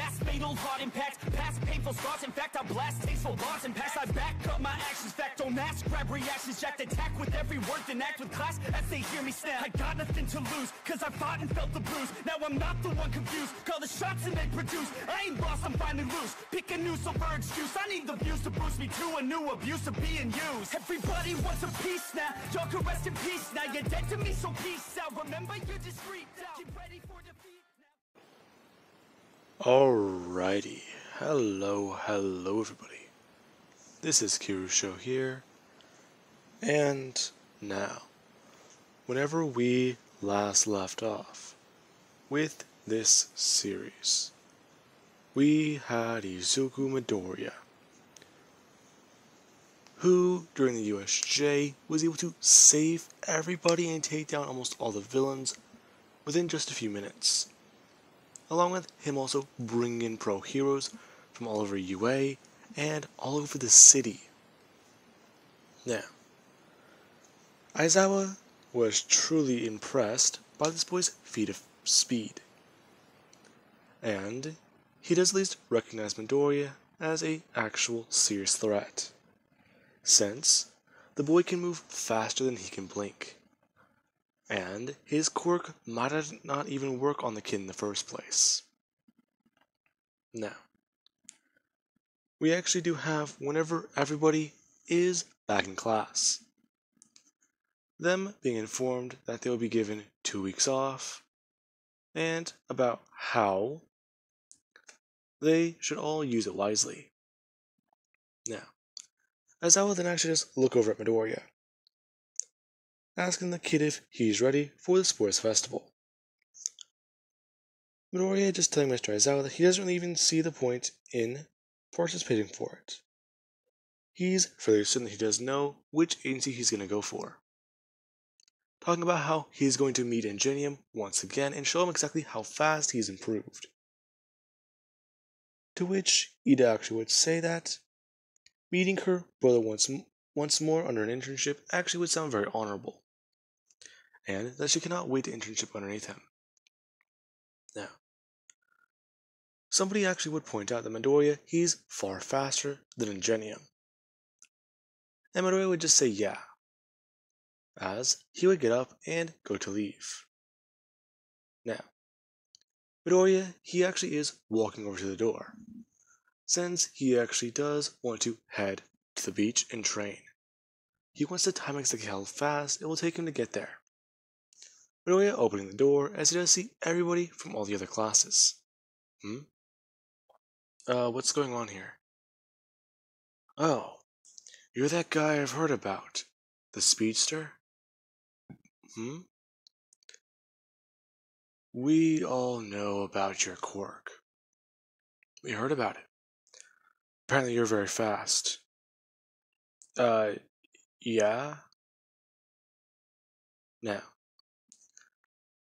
past, fatal heart impact, past painful scars. In fact, I blast tasteful bars and pass. I back up my actions, fact, don't ask, grab reactions, jacked, attack with every word, then act with class as they hear me snap. I got nothing to lose, cause I fought and felt the bruise. Now I'm not the one confused, call the shots and they produce. I ain't lost, I'm finally loose, pick a new silver excuse. I need the views to boost me to a new abuse of being used. Everybody wants a piece now, y'all can rest in peace now. You're dead to me, so peace out. Remember you're discreet now, get ready for defeat now. Alrighty, hello everybody. This is Kirusho here, and now, whenever we last left off with this series, we had Izuku Midoriya, who, during the USJ, was able to save everybody and take down almost all the villains within just a few minutes, along with him also bringing in pro heroes from all over UA and all over the city. Now, Aizawa was truly impressed by this boy's feat of speed, and he does at least recognize Midoriya as an actual serious threat, since the boy can move faster than he can blink, and his quirk might not even work on the kid in the first place. Now, we actually do have, whenever everybody is back in class, them being informed that they will be given 2 weeks off, and about how they should all use it wisely. Now, Aizawa then actually just look over at Midoriya, asking the kid if he's ready for the sports festival. Midoriya just telling Mr. Aizawa that he doesn't really even see the point in participating for it. He's fairly certain that he does know which agency he's going to go for, talking about how he's going to meet Ingenium once again and show him exactly how fast he's improved. To which Ida actually would say that meeting her brother once more under an internship actually would sound very honorable, and that she cannot wait to internship underneath him. Now, somebody actually would point out that Midoriya, he's far faster than Ingenium, and Midoriya would just say yeah, as he would get up and go to leave. Now, Midoriya, he actually is walking over to the door, since he actually does want to head to the beach and train. He wants to time exactly how fast it will take him to get there. Midoriya opening the door as he does see everybody from all the other classes. What's going on here? Oh, you're that guy I've heard about. The speedster? We all know about your quirk. We heard about it. Apparently you're very fast. Yeah? Now,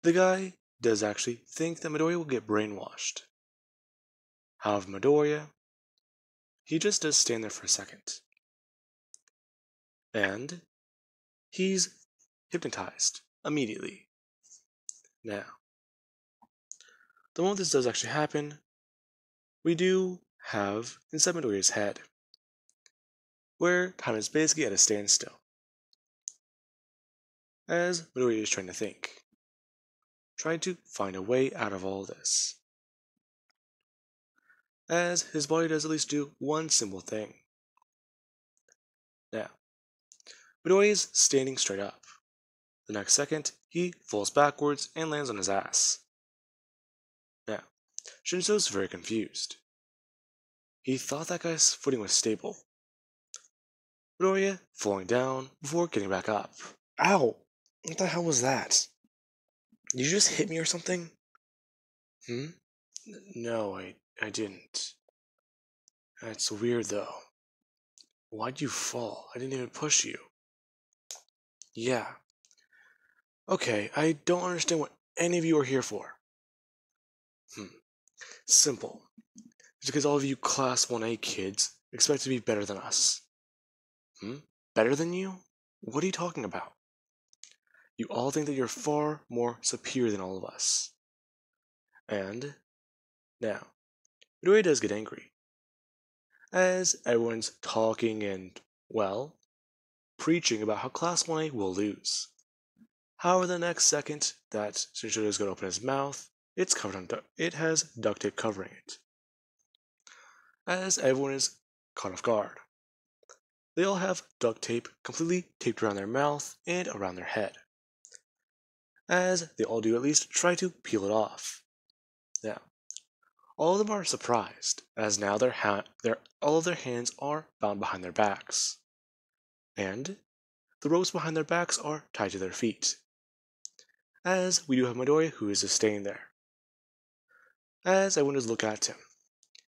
the guy does actually think that Midoriya will get brainwashed. However, Midoriya, he just does stand there for a second, and he's hypnotized immediately. Now, the moment this does actually happen, we do have inside Midoriya's head, where time is basically at a standstill, as Midoriya is trying to think, trying to find a way out of all this, as his body does at least do one simple thing. Now, Midoriya is standing straight up. The next second, he falls backwards and lands on his ass. Now, Shinzo is very confused. He thought that guy's footing was stable. Midoriya falling down before getting back up. Ow! What the hell was that? Did you just hit me or something? No, I didn't. That's weird though. Why'd you fall? I didn't even push you. Yeah. Okay, I don't understand what any of you are here for. Simple. It's because all of you Class 1A kids expect to be better than us. Better than you? What are you talking about? You all think that you're far more superior than all of us. And, now, Midoriya does get angry, as everyone's talking and, well, preaching about how Class 1A will lose. However, the next second that Shinjiro is going to open his mouth, it has duct tape covering it, as everyone is caught off guard. They all have duct tape completely taped around their mouth and around their head, as they all do at least try to peel it off. Now, all of them are surprised, as now all of their hands are bound behind their backs, and the ropes behind their backs are tied to their feet, as we do have Midoriya who is just staying there. As everyone is looking at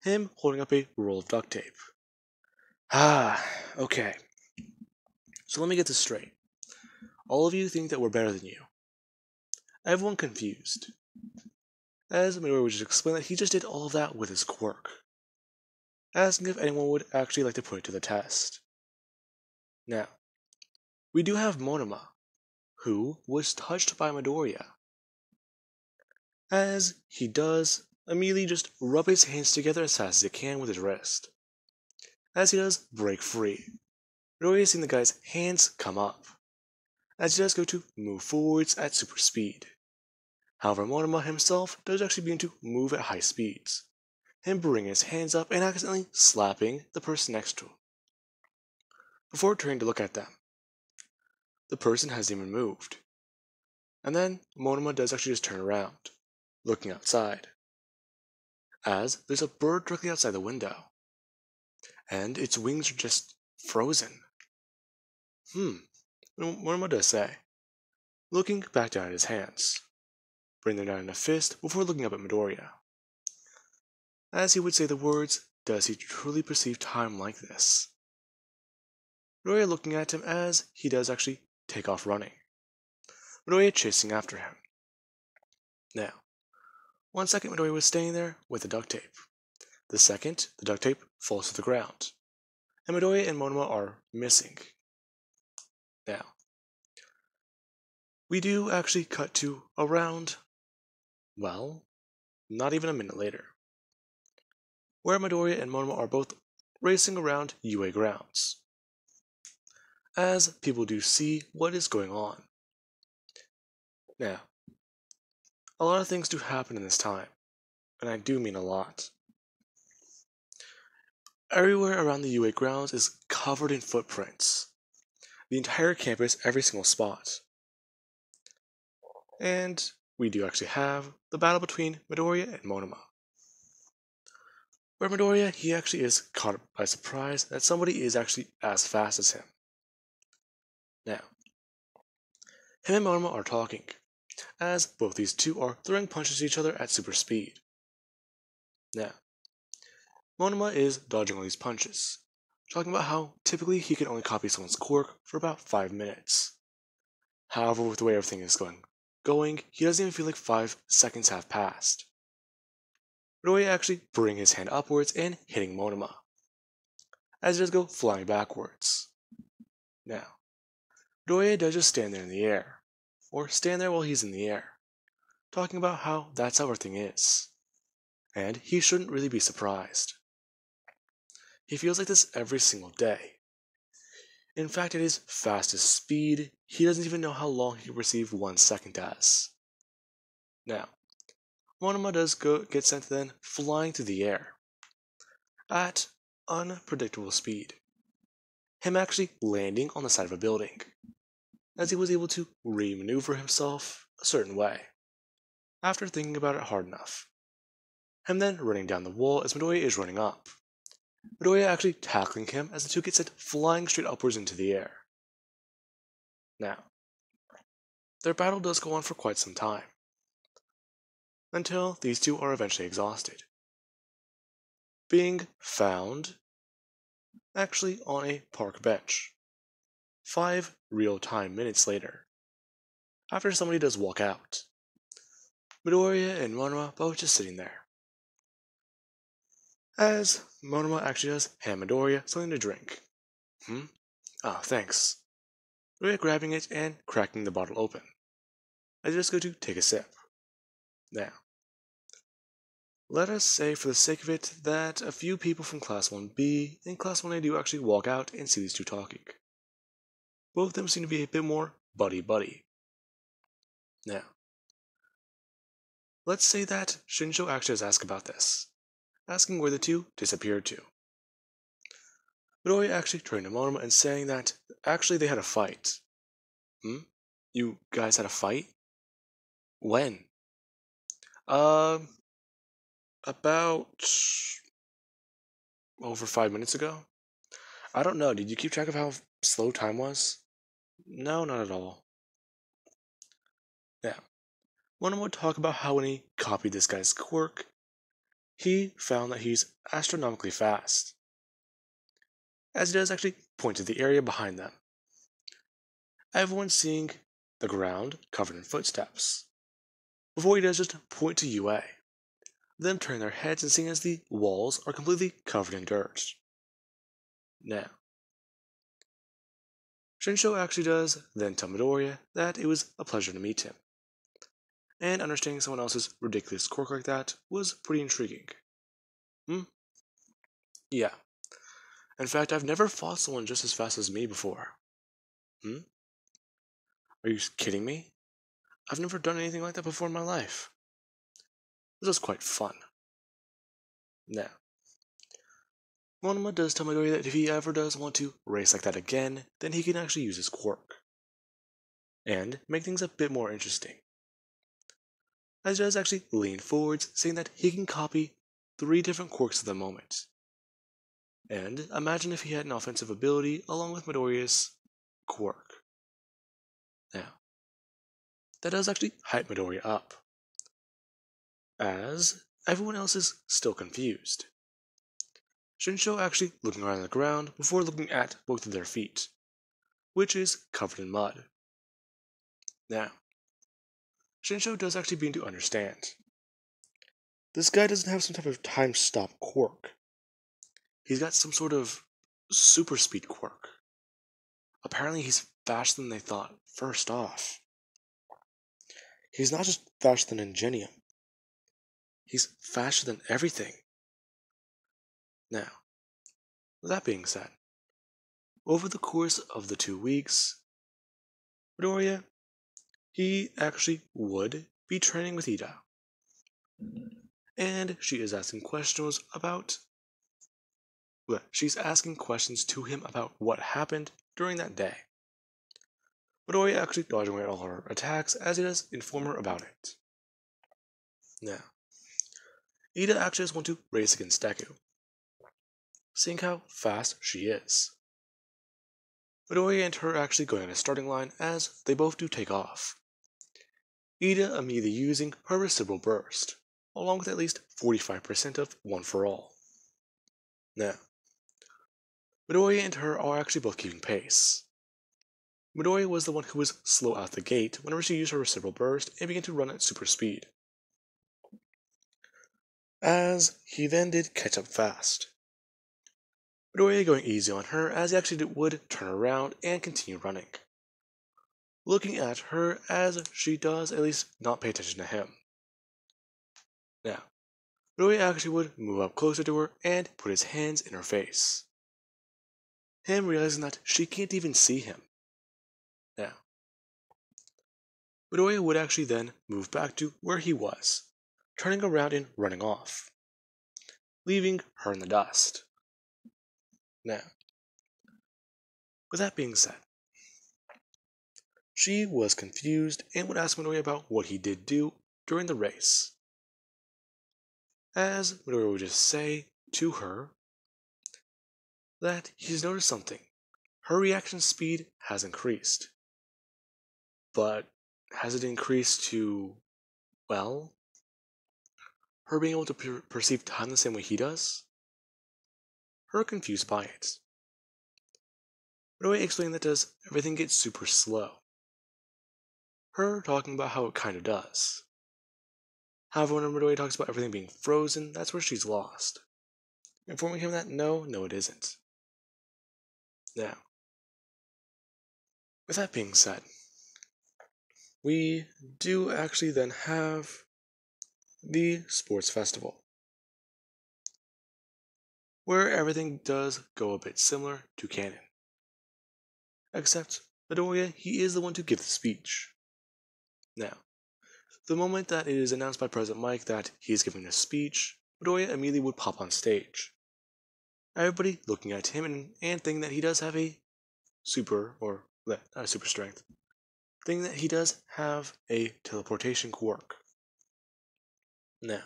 him holding up a roll of duct tape. Okay. So let me get this straight. All of you think that we're better than you. Everyone confused, as Midoriya would just explain that he just did all of that with his quirk, asking if anyone would actually like to put it to the test. Now, we do have Monoma, who was touched by Midoriya, as he does immediately just rub his hands together as fast as he can with his wrist. As he does break free, Midoriya has seen the guy's hands come up, as he does go to move forwards at super speed. However, Monoma himself does actually begin to move at high speeds, him bringing his hands up and accidentally slapping the person next to him. Before turning to look at them, the person hasn't even moved. And then Monoma does actually just turn around, looking outside, as there's a bird directly outside the window, and its wings are just frozen. Monoma does say, looking back down at his hands, bringing them down in a fist before looking up at Midoriya. As he would say the words, does he truly perceive time like this? Midoriya looking at him as he does actually take off running, Midoriya chasing after him. Now, 1 second Midoriya was staying there with the duct tape. The second, the duct tape falls to the ground, and Midoriya and Monoma are missing. Now, we do actually cut to around, well, not even a minute later, where Midoriya and Monoma are both racing around UA grounds, as people do see what is going on. Now, a lot of things do happen in this time, and I do mean a lot. Everywhere around the UA grounds is covered in footprints. The entire campus, every single spot. And we do actually have the battle between Midoriya and Monoma, where Midoriya, he actually is caught by surprise that somebody is actually as fast as him. Now, him and Monoma are talking, as both these two are throwing punches at each other at super speed. Now, Monoma is dodging all these punches, talking about how typically he can only copy someone's quirk for about 5 minutes. However, with the way everything is going, he doesn't even feel like 5 seconds have passed. Midoriya actually bring his hand upwards and hitting Monoma, as he does go flying backwards. Now, Midoriya does just stand there in the air, or stand there while he's in the air, talking about how that's how everything is, and he shouldn't really be surprised. He feels like this every single day. In fact, at his fastest speed, he doesn't even know how long he received 1 second as. Now, Monoma does get sent then flying through the air at unpredictable speed, him actually landing on the side of a building, as he was able to re-maneuver himself a certain way, after thinking about it hard enough. Him then running down the wall as Midoriya is running up, Midoriya actually tackling him as the two get sent flying straight upwards into the air. Now, their battle does go on for quite some time, until these two are eventually exhausted, being found actually on a park bench, 5 real-time minutes later, after somebody does walk out. Midoriya and Monoma both just sitting there, as Monoma actually does hand Midoriya something to drink. Ah, thanks. Midoriya grabbing it and cracking the bottle open. I just go to take a sip. Now, let us say for the sake of it that a few people from Class 1B and Class 1A do actually walk out and see these two talking. Both of them seem to be a bit more buddy-buddy. Now, let's say that Shinsho actually does ask about this, asking where the two disappeared to. Midoriya actually turning to Monoma and saying that actually they had a fight. You guys had a fight? When? About over 5 minutes ago? I don't know, did you keep track of how slow time was? No, not at all. Now, Monoma would talk about how when he copied this guy's quirk, he found that he's astronomically fast. As he does actually point to the area behind them. Everyone seeing the ground covered in footsteps. Before he does just point to UA. Them turn their heads and seeing as the walls are completely covered in dirt. Now, Shinsho actually does then tell Midoriya that it was a pleasure to meet him. And understanding someone else's ridiculous quirk like that was pretty intriguing. Yeah. In fact, I've never fought someone just as fast as me before. Are you kidding me? I've never done anything like that before in my life. This was quite fun. Now, Monoma does tell Midoriya that if he ever does want to race like that again, then he can actually use his quirk. And make things a bit more interesting. As he does actually lean forwards, saying that he can copy 3 different quirks at the moment. And imagine if he had an offensive ability along with Midoriya's quirk. Now, that does actually hype Midoriya up, as everyone else is still confused. Shinsho actually looking around the ground before looking at both of their feet, which is covered in mud. Now, Shinsho does actually begin to understand. This guy doesn't have some type of time stop quirk. He's got some sort of super speed quirk. Apparently he's faster than they thought, first off. He's not just faster than Ingenium. He's faster than everything. Now, with that being said, over the course of the 2 weeks, Midoriya, he actually would be training with Ida. And she is asking questions she's asking questions to him about what happened during that day. Midoriya actually dodging away all her attacks as he does inform her about it. Now, Ida actually does want to race against Deku, seeing how fast she is. Midoriya and her actually going on a starting line as they both do take off. Ida immediately using her reciprocal burst, along with at least 45% of One for All. Now, Midoriya and her are actually both keeping pace. Midoriya was the one who was slow out the gate whenever she used her reciprocal burst and began to run at super speed, as he then did catch up fast. Midoriya going easy on her as he actually would turn around and continue running, looking at her as she does at least not pay attention to him. Now, Midoriya actually would move up closer to her and put his hands in her face. Him realizing that she can't even see him. Now, Midoriya would actually then move back to where he was, turning around and running off, leaving her in the dust. Now, with that being said, she was confused and would ask Midoriya about what he did do during the race. As Midoriya would just say to her that he's noticed something. Her reaction speed has increased. But has it increased to, well, her being able to perceive time the same way he does? Her confused by it. Midoriya explaining that does everything get super slow. Her talking about how it kinda does. However, when Midoriya talks about everything being frozen, that's where she's lost. Informing him that no, it isn't. Now, with that being said, we do actually then have the sports festival. where everything does go a bit similar to canon. Except Midoriya, he is the one to give the speech. Now, the moment that it is announced by President Mike that he is giving a speech, Midoriya immediately would pop on stage. Everybody looking at him and thinking that he does have a super strength, thinking that he does have a teleportation quirk. Now,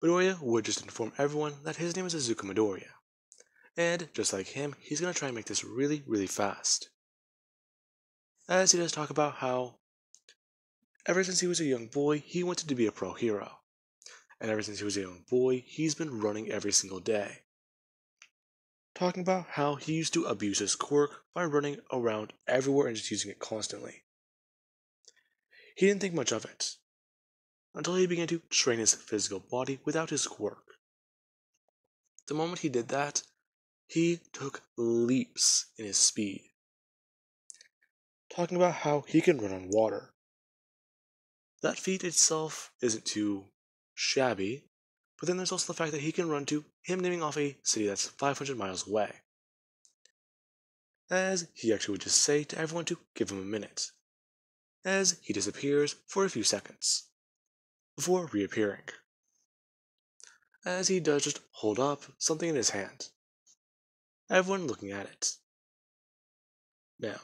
Midoriya would just inform everyone that his name is Izuku Midoriya, and just like him, he's going to try and make this really, really fast. As he does talk about how ever since he was a young boy, he wanted to be a pro hero. And ever since he was a young boy, he's been running every single day. Talking about how he used to abuse his quirk by running around everywhere and just using it constantly. He didn't think much of it, until he began to train his physical body without his quirk. The moment he did that, he took leaps in his speed. Talking about how he can run on water. That feat itself isn't too shabby, but then there's also the fact that he can run to him naming off a city that's 500 miles away. As he actually would just say to everyone to give him a minute, as he disappears for a few seconds, before reappearing. As he does just hold up something in his hand, everyone looking at it. Now,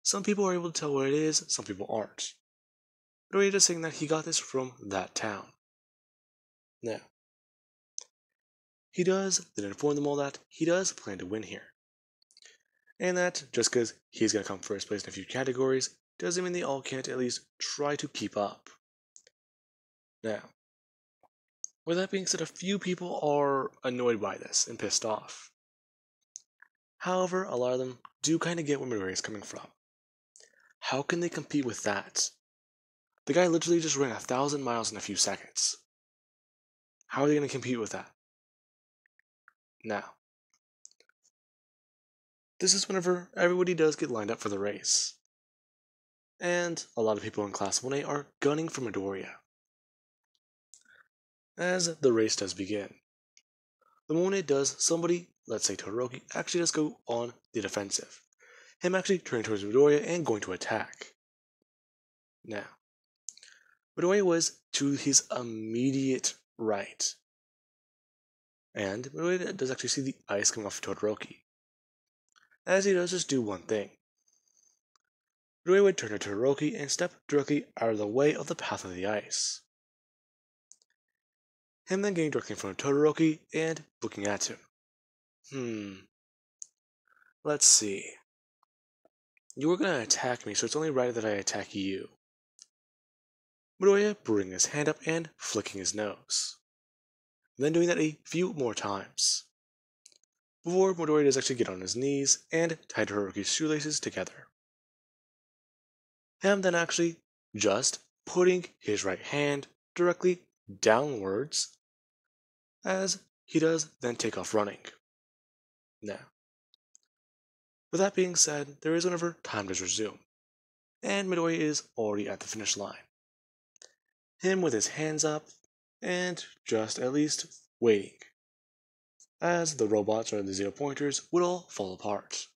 some people are able to tell what it is, some people aren't. Midoriya is saying that he got this from that town. Now, he does then inform them all that he does plan to win here. And that just because he's going to come first place in a few categories doesn't mean they all can't at least try to keep up. Now, with that being said, a few people are annoyed by this and pissed off. However, a lot of them do kind of get where Midoriya is coming from. How can they compete with that? The guy literally just ran 1,000 miles in a few seconds. How are they going to compete with that? Now, this is whenever everybody does get lined up for the race. And a lot of people in Class 1A are gunning for Midoriya. As the race does begin, the moment it does, somebody, let's say Todoroki, actually does go on the defensive. Him actually turning towards Midoriya and going to attack. Now, Midoriya was to his immediate right. And Midoriya does actually see the ice coming off of Todoroki. As he does just do one thing. Midoriya would turn to Todoroki and step directly out of the way of the path of the ice. Him then getting directly in front of Todoroki and looking at him. Let's see. You were going to attack me, so it's only right that I attack you. Midoriya bringing his hand up and flicking his nose. And then doing that a few more times. Before Midoriya does actually get on his knees and tie Todoroki's shoelaces together. Him then actually just putting his right hand directly downwards as he does then take off running. Now, with that being said, there is whenever time does resume, and Midoriya is already at the finish line. Him with his hands up and just at least waiting, as the robots or the 0 pointers would all fall apart,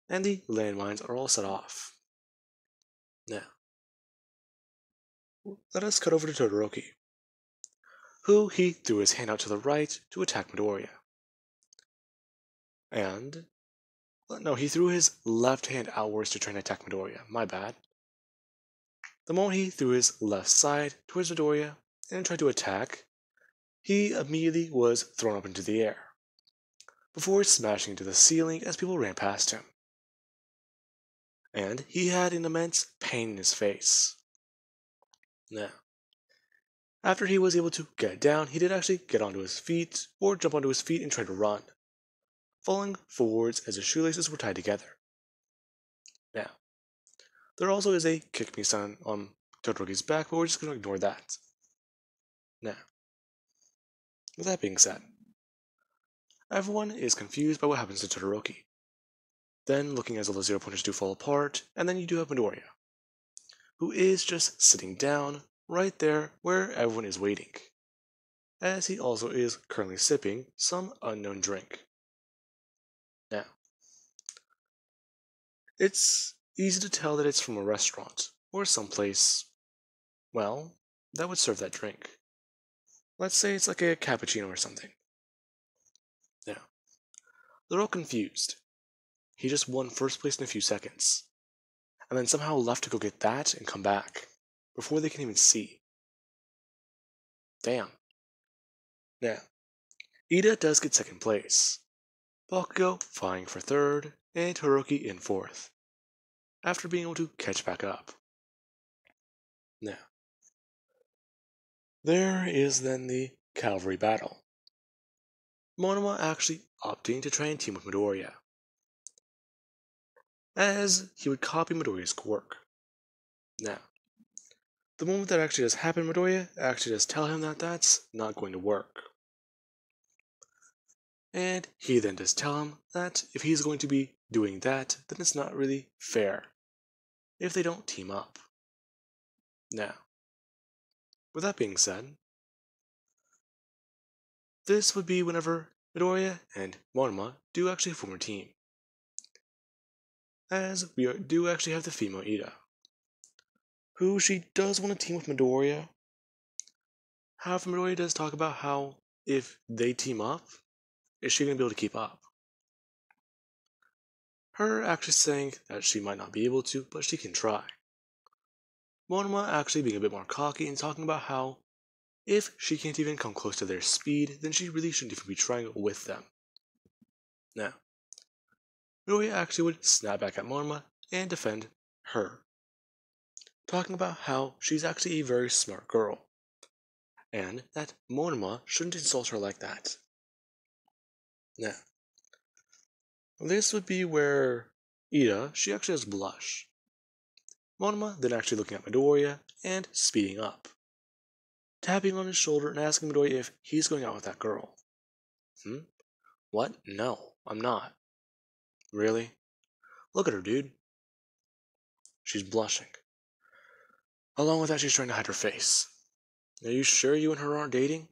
and the landmines are all set off. Now, let us cut over to Todoroki, who he threw his hand out to the right to attack Midoriya. And, no, he threw his left hand outwards to try and attack Midoriya, my bad. The moment he threw his left side towards Midoriya and tried to attack, he immediately was thrown up into the air, before smashing into the ceiling as people ran past him. And he had an immense pain in his face. Now, after he was able to get down, he did actually get onto his feet, or jump onto his feet and try to run, falling forwards as his shoelaces were tied together. Now, there also is a kick me sign on Todoroki's back, but we're just going to ignore that. Now, with that being said, everyone is confused by what happens to Todoroki. Then, looking as all the 0 pointers do fall apart, and then you do have Midoriya, who is just sitting down right there where everyone is waiting. as he also is currently sipping some unknown drink. Now, it's easy to tell that it's from a restaurant or someplace, well, that would serve that drink. Let's say it's like a cappuccino or something. Now, they're all confused. He just won first place in a few seconds, and then somehow left to go get that and come back, before they can even see. Damn. Now, Ida does get second place, Bakugo vying for third, and Hiroki in fourth, after being able to catch back up. Now, there is then the Cavalry Battle. Monoma actually opting to try and team with Midoriya, as he would copy Midoriya's work. Now, the moment that actually does happen, Midoriya actually does tell him that that's not going to work. And he then does tell him that if he's going to be doing that, then it's not really fair if they don't team up. Now, with that being said, this would be whenever Midoriya and Monoma do actually form a team, as we do actually have the female Ida, who she does want to team with Midoriya. However, Midoriya does talk about how if they team up, is she going to be able to keep up? Her actually saying that she might not be able to, but she can try. Monoma actually being a bit more cocky and talking about how if she can't even come close to their speed, then she really shouldn't even be trying with them. Now, Midoriya actually would snap back at Monoma and defend her, talking about how she's actually a very smart girl, and that Monoma shouldn't insult her like that. Now, this would be where Ida, she actually has blush. Monoma then actually looking at Midoriya and speeding up, tapping on his shoulder and asking Midoriya if he's going out with that girl. What? No, I'm not. Really? Look at her, dude. She's blushing. Along with that, she's trying to hide her face. Are you sure you and her aren't dating?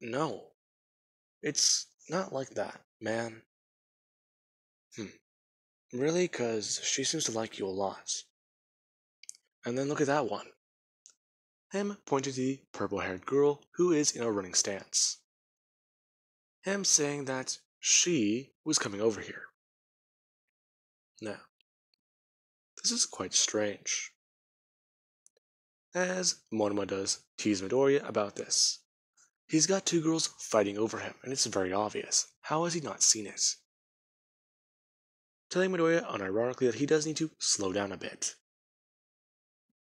No. It's not like that, man. Really? 'Cause she seems to like you a lot. And then look at that one. Him pointing to the purple-haired girl who is in a running stance. Him saying that she was coming over here. Now, this is quite strange, as Monoma does tease Midoriya about this. He's got two girls fighting over him, and it's very obvious. How has he not seen it? Telling Midoriya unironically that he does need to slow down a bit.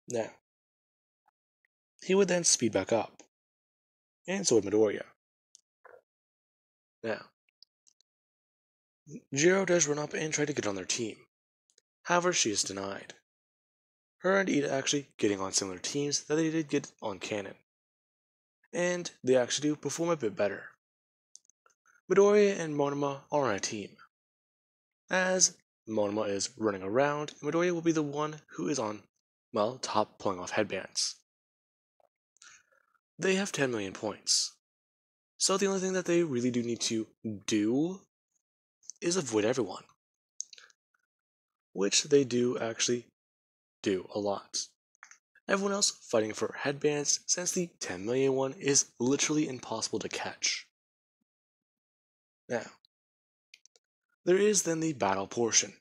Now, he would then speed back up, and so would Midoriya. Now, Jiro does run up and try to get on their team. However, she is denied. Her and Ida actually getting on similar teams that they did get on canon, and they actually do perform a bit better. Midoriya and Monoma are on a team, as Monoma is running around, and Midoriya will be the one who is on, well, top pulling off headbands. They have 10 million points, so the only thing that they really do need to do is avoid everyone, which they do actually do a lot. Everyone else fighting for headbands, since the 10 million one is literally impossible to catch. Now, there is then the battle portion,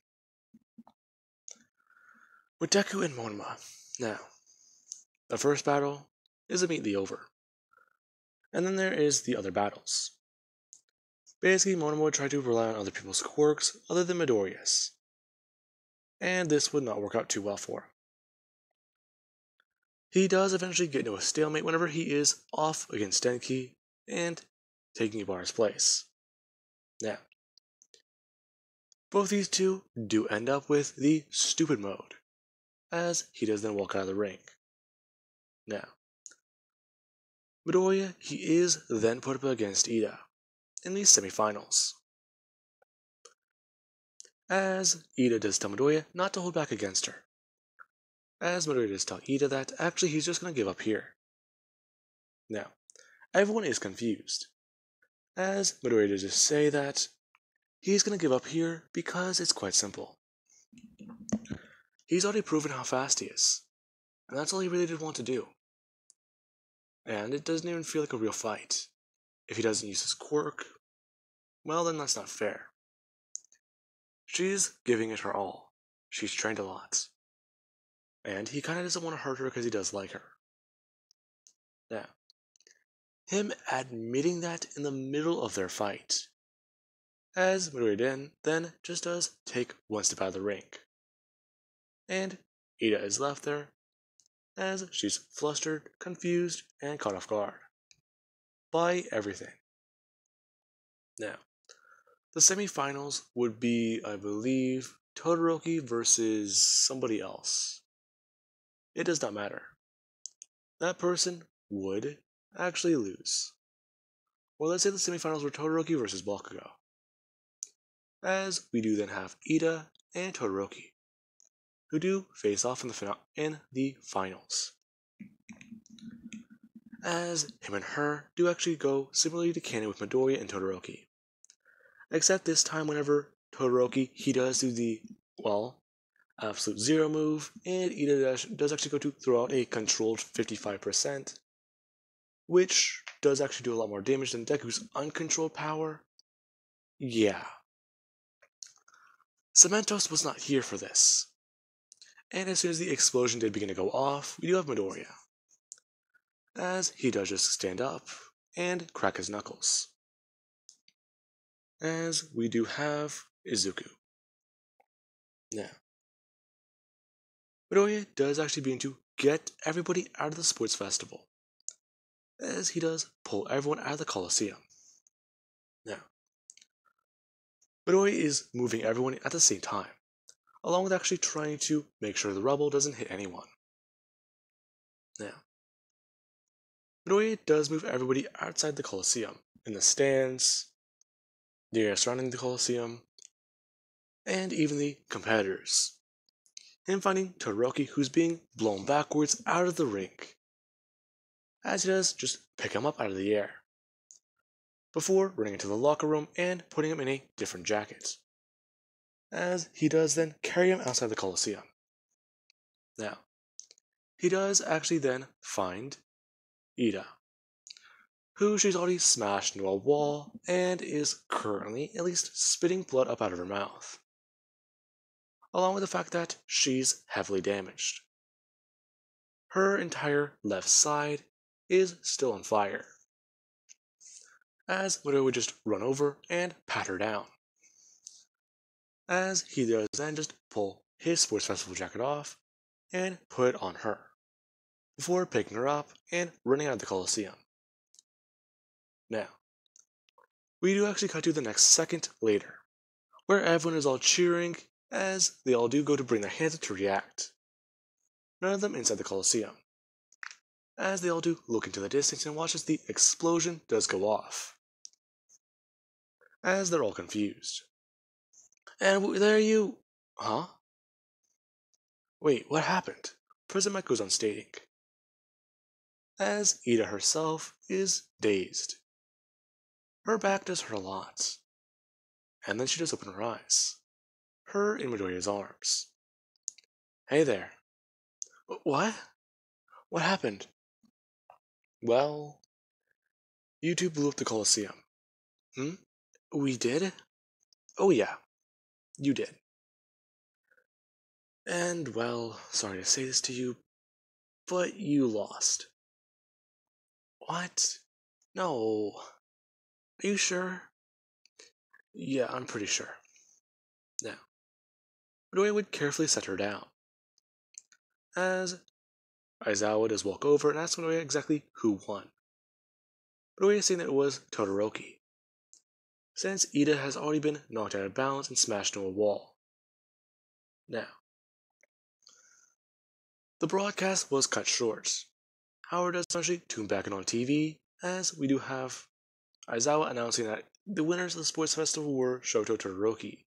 with Deku and Monoma. Now, the first battle is immediately over, and then there is the other battles. Basically, Monoma would try to rely on other people's quirks other than Midoriya's, and this would not work out too well for him. He does eventually get into a stalemate whenever he is off against Denki and taking Ibarra's place. Now, both these two do end up with the stupid mode, as he does then walk out of the ring. Now, Midoriya, he is then put up against Ida in the semifinals, as Ida does tell Midoriya not to hold back against her, as Midoriya does tell Ida that actually he's just going to give up here. Now, everyone is confused, as Midoriya does just say that he's going to give up here because it's quite simple. He's already proven how fast he is, and that's all he really did want to do. And it doesn't even feel like a real fight. If he doesn't use his quirk, well then that's not fair. She's giving it her all. She's trained a lot. And he kinda doesn't want to hurt her because he does like her. Now, him admitting that in the middle of their fight, as Midoriya then just does take one step out of the ring. And Ida is left there, as she's flustered, confused, and caught off guard by everything. Now, the semifinals would be, I believe, Todoroki versus somebody else. It does not matter. That person would actually lose. Or let's say the semifinals were Todoroki versus Bakugo. As we do then have Ida and Todoroki, who do face off in the finals. As him and her do actually go similarly to canon with Midoriya and Todoroki. Except this time whenever Todoroki, he does do the, absolute zero move, and Ida does actually go to throw out a controlled 55%, which does actually do a lot more damage than Deku's uncontrolled power. Yeah. Cementos was not here for this. And as soon as the explosion did begin to go off, we do have Midoriya, as he does just stand up and crack his knuckles. As we do have Izuku. Now, Midoriya does actually begin to get everybody out of the sports festival, as he does pull everyone out of the Colosseum. Now, Midoriya is moving everyone at the same time, along with actually trying to make sure the rubble doesn't hit anyone. Now, Midoriya does move everybody outside the Colosseum, in the stands, the area surrounding the Colosseum, and even the competitors. Him finding Todoroki, who's being blown backwards out of the ring, as he does just pick him up out of the air, before running into the locker room and putting him in a different jacket, as he does then carry him outside the Colosseum. Now, he does actually then find Ida, who she's already smashed into a wall and is currently at least spitting blood up out of her mouth, along with the fact that she's heavily damaged. Her entire left side is still on fire, as Midoriya would just run over and pat her down, as he does then just pull his sports festival jacket off and put it on her, before picking her up and running out of the Colosseum. Now, we do actually cut to the next second later, where everyone is all cheering as they all do go to bring their hands up to react. None of them inside the Colosseum, as they all do look into the distance and watch as the explosion does go off, as they're all confused. And there you... Huh? Wait, what happened? President Mike goes on stating, as Ida herself is dazed. Her back does hurt a lot, and then she does open her eyes, her in Midoriya's arms. Hey there. What? What happened? Well, you two blew up the Colosseum. We did? Oh yeah, you did. And, well, sorry to say this to you, but you lost. What? No. Are you sure? Yeah, I'm pretty sure. Now, Midoriya would carefully set her down, as Aizawa does walk over and ask Midoriya exactly who won. Midoriya saying that it was Todoroki, since Ida has already been knocked out of balance and smashed into a wall. Now, the broadcast was cut short. Howard does eventually tune back in on TV, as we do have Aizawa announcing that the winners of the sports festival were Shoto Todoroki,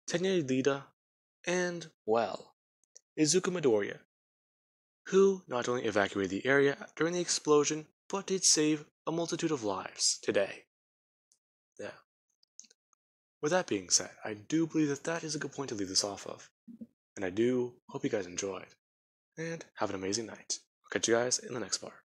Tenya Lida, and, well, Izuku Midoriya, who not only evacuated the area during the explosion, but did save a multitude of lives today. Yeah. With that being said, I do believe that that is a good point to leave this off of. And I do hope you guys enjoyed. And have an amazing night. I'll catch you guys in the next part.